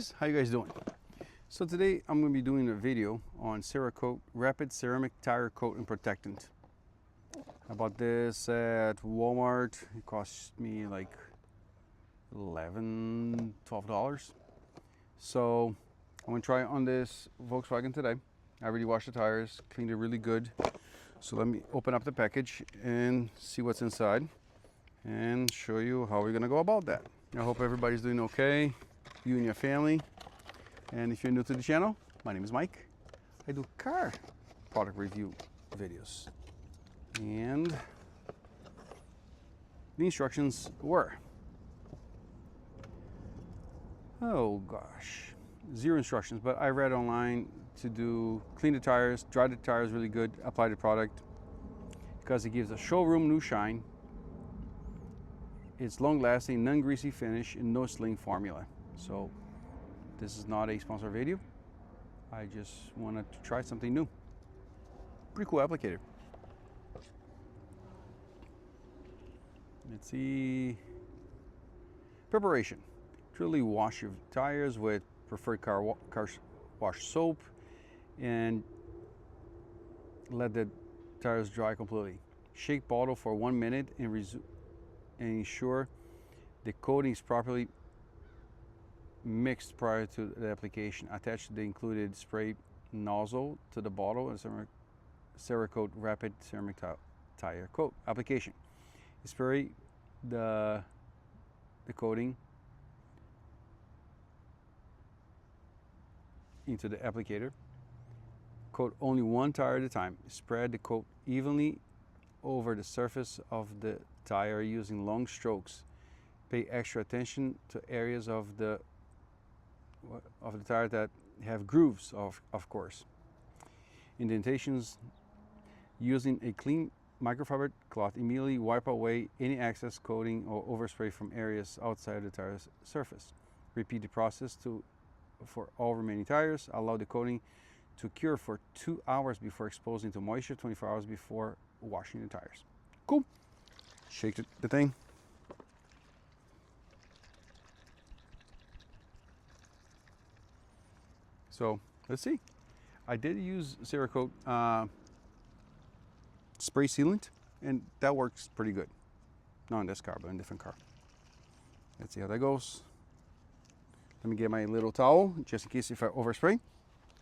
guys, how you guys doing? So today I'm going to be doing a video on Cerakote Rapid Ceramic Tire Coat and Protectant. I bought this at Walmart. It cost me like $11–12. So I'm going to try it on this Volkswagen today. I already washed the tires, cleaned it really good. So let me open up the package and see what's inside and show you how we're going to go about that. I hope everybody's doing okay, you and your family. And if you're new to the channel, my name is Mike. I do car product review videos. And the instructions were, oh gosh, 0 instructions, but I read online to do clean the tires, dry the tires really good, apply the product, because it gives a showroom new shine. It's long lasting, non-greasy finish, and no sling formula. So this is not a sponsored video. I just wanted to try something new. Pretty cool applicator. Let's see. Preparation. Truly wash your tires with preferred car wash soap and let the tires dry completely. Shake bottle for 1 minute and ensure the coating is properly mixed prior to the application. Attach the included spray nozzle to the bottle and Cerakote Rapid Ceramic Tire Coat application. Spray the coating into the applicator. Coat only 1 tire at a time. Spread the coat evenly over the surface of the tire using long strokes. Pay extra attention to areas of the tire that have grooves, of course. Indentations. Using a clean microfiber cloth, immediately wipe away any excess coating or overspray from areas outside the tire's surface. Repeat the process for all remaining tires. Allow the coating to cure for 2 hours before exposing to moisture, 24 hours before washing the tires. Cool. Shake the thing. So let's see. I did use Cerakote spray sealant, and that works pretty good. Not in this car, but in a different car. Let's see how that goes. Let me get my little towel, just in case if I overspray.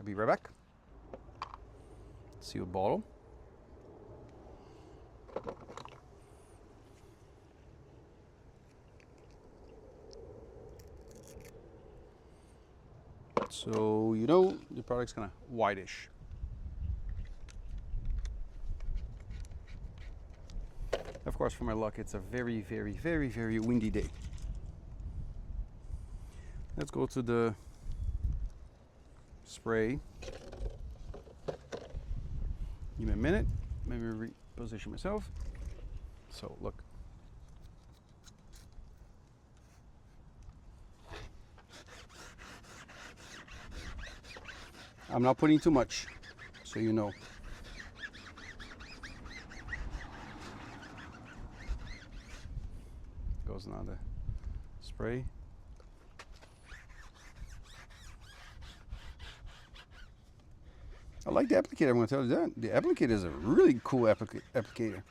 I'll be right back. Seal bottle. So you know the product's kind of whitish. Of course, for my luck, it's a very, very, very, very windy day. Let's go to the spray. Give me a minute. Let me reposition myself. So look. I'm not putting too much, so you know. Goes now the spray. I like the applicator, I'm going to tell you that. The applicator is a really cool applicator.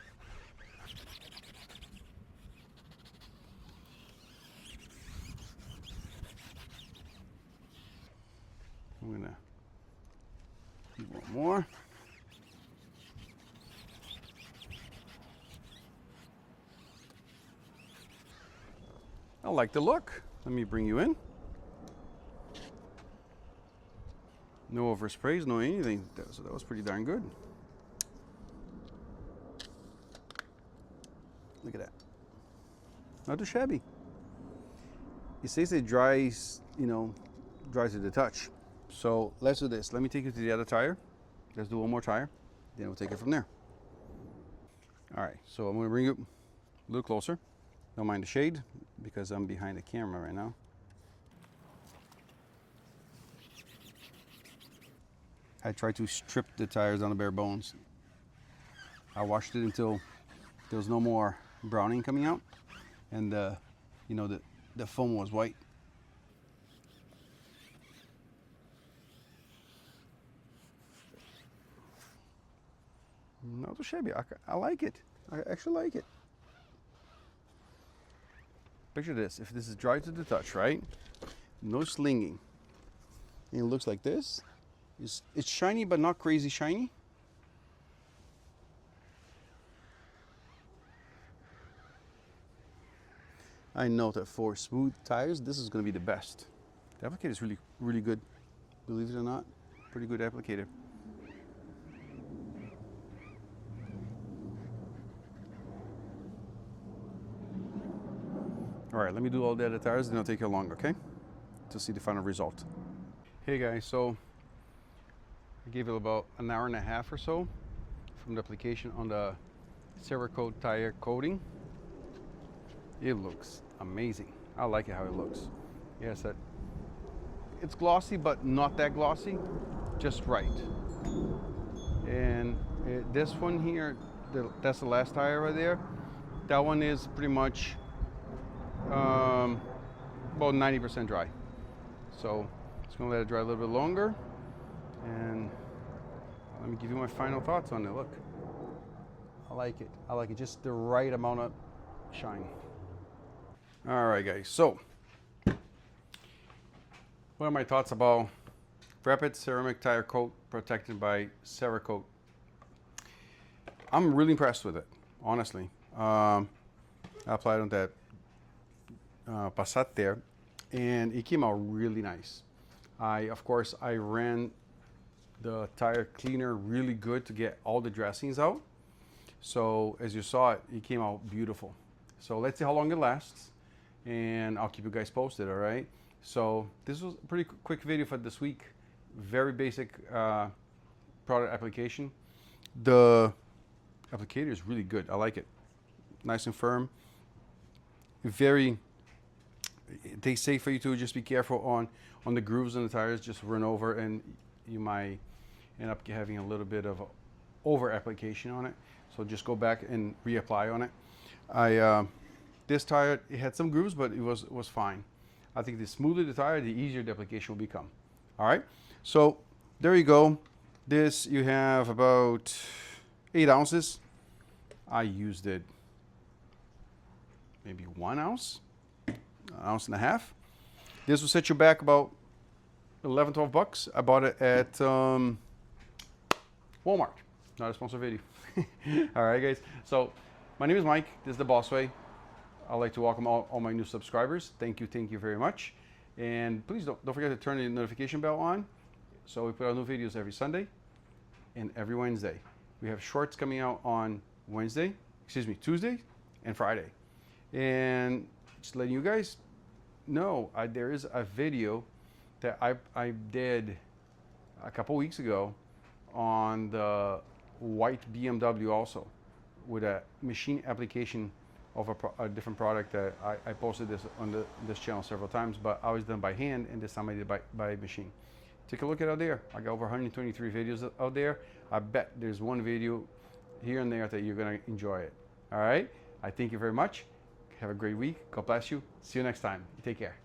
I'm going to do one more. I like the look. Let me bring you in. No oversprays, no anything. So that was pretty darn good. Look at that. Not too shabby. It says it dries, dries to the touch. So let's do this. Let me take you to the other tire. Let's do one more tire. Then we'll take it from there. All right, so I'm going to bring you a little closer. Don't mind the shade because I'm behind the camera right now. I try to strip the tires on the bare bones. I washed it until there was no more browning coming out, and the foam was white. Not too shabby. I like it. I actually like it. Picture this. If this is dry to the touch, right? No slinging. And it looks like this. It's shiny, but not crazy shiny. I know that for smooth tires, this is going to be the best. The applicator is really, really good. Believe it or not, pretty good applicator. All right, let me do all the other tires, then I'll take you along, okay? To see the final result. Hey guys, so I gave it about an hour and a half or so from the application on the Cerakote Tire Coating. It looks amazing. I like it how it looks. Yes, it's glossy, but not that glossy, just right. And this one here, that's the last tire right there. That one is pretty much about 90% dry. So just gonna let it dry a little bit longer, and let me give you my final thoughts on it. Look, I like it. I like it, just the right amount of shine. All right, guys. So, what are my thoughts about Rapid Ceramic Tire Coat protected by Cerakote? I'm really impressed with it, honestly. I applied on that Passat there, and it came out really nice. Of course, I ran the tire cleaner really good to get all the dressings out. So as you saw it came out beautiful. So let's see how long it lasts, and I'll keep you guys posted, all right? So this was a pretty quick video for this week. Very basic product application. The applicator is really good. I like it. Nice and firm. They say for you to just be careful on the grooves in the tires. Just run over, and you might end up having a little bit of over application on it. So just go back and reapply on it. This tire, it had some grooves, but it was fine. I think the smoother the tire, the easier the application will become. All right, so there you go. This, you have about 8 ounces. I used it maybe 1 ounce, an ounce and a half. This will set you back about 11, 12 bucks. I bought it at Walmart. Not a sponsor video. All right, guys. So my name is Mike. This is The Boss Way. I'd like to welcome all my new subscribers. Thank you very much. And please don't forget to turn the notification bell on. So we put out new videos every Sunday and every Wednesday. We have shorts coming out on Tuesday and Friday. And just letting you guys know, there is a video that I did a couple weeks ago on the white BMW also, with a machine application of a different product that I posted this on this channel several times, but I was done by hand, and this time I did by machine. Take a look at out there. I got over 123 videos out there. I bet there's one video here and there that you're gonna enjoy it. All right, I thank you very much. Have a great week. God bless you. See you next time. Take care.